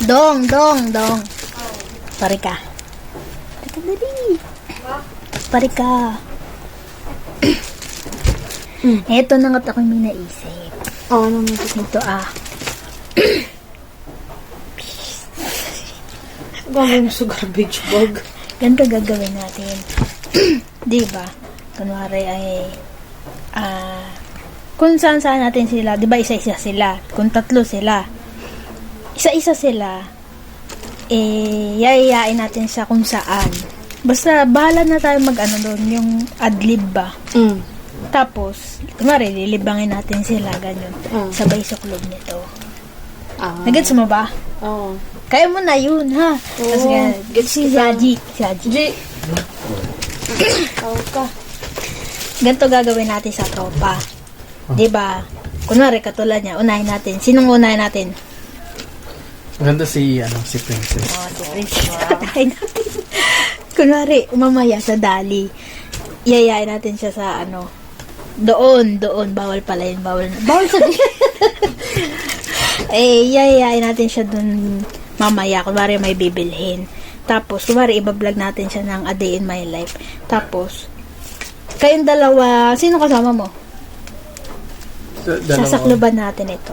Dong. Parika. Parika dali. Parika. Eto na nga ako may naisip. Ano mo Ito gagawin mo sa garbage bag? Ganito gagawin natin. Diba? Kunwari ay kung saan natin sila, diba isa-isa sila? Kung tatlo sila, isa-isa sila, yayayain natin siya kung saan. Basta, bahala na tayo mag-ano doon, yung adlib ba? Tapos, kumari, lilibangin natin sila, ganyan. Sabay sa club nito. Nagets mo ba? Oo. Kaya mo na yun, ha? Tapos, si Haji. Tawag ka. Ganito gagawin natin sa tropa. Diba? Kunwari, katulad niya, unahin natin. Sinong unahin natin? Maganda si Princess. Si Princess. Unahin natin. Kunwari, mamaya sa dali. Iyayain natin siya sa doon. Bawal pala yun. Bawal sabihin. Iyayain natin siya doon mamaya. Kunwari, may bibilhin. Tapos, kunwari, ibablog natin siya ng A Day in My Life. Tapos, kayong dalawa, sino kasama mo? Sasakluban natin ito.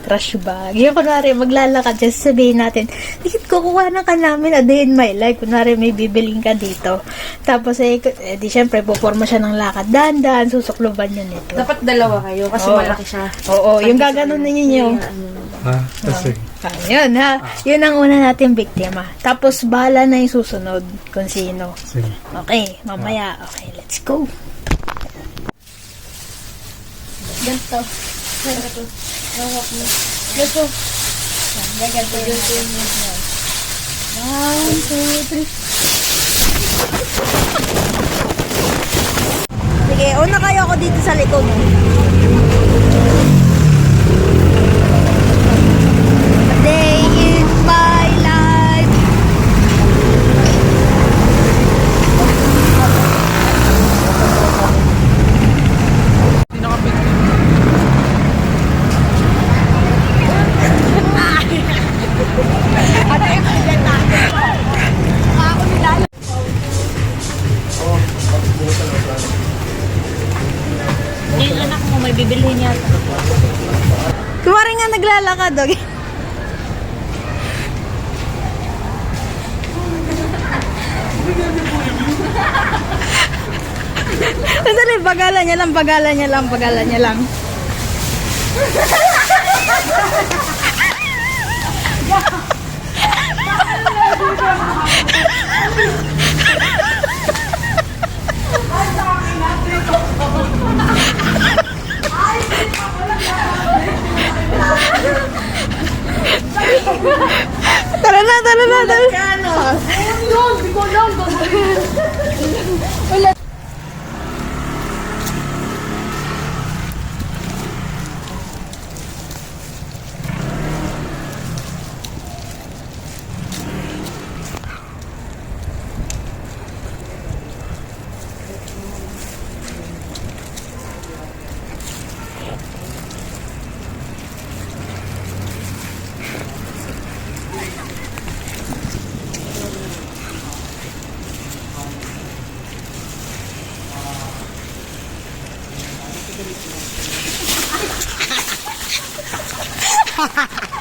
Trash bag. Yung kunwari, maglalakad siya, sabihin natin, dikit kukuha na ka namin A Day in My Life. Kunwari, may bibiling ka dito. Tapos, di syempre, puporma siya ng lakad. Dahan-dahan, susukluban yun ito. Dapat dalawa kayo kasi malaki siya. Oo, yung gaganon ninyo. Kasi. Yun, ha? Yun ang una natin biktima. Tapos, bahala na yung susunod kung sino. Sige. Okay, mamaya. Okay, let's go. Ganto. Hawak mo. Ganto. Ganto. 1, 2, 3. Sige, una kayo ako dito sa likod. A day in my life. Yung anak mo may bibilhin yata. Kumari nga naglalakad, okay? Sandali, pagalan niya lang. Tara na. Ha ha ha.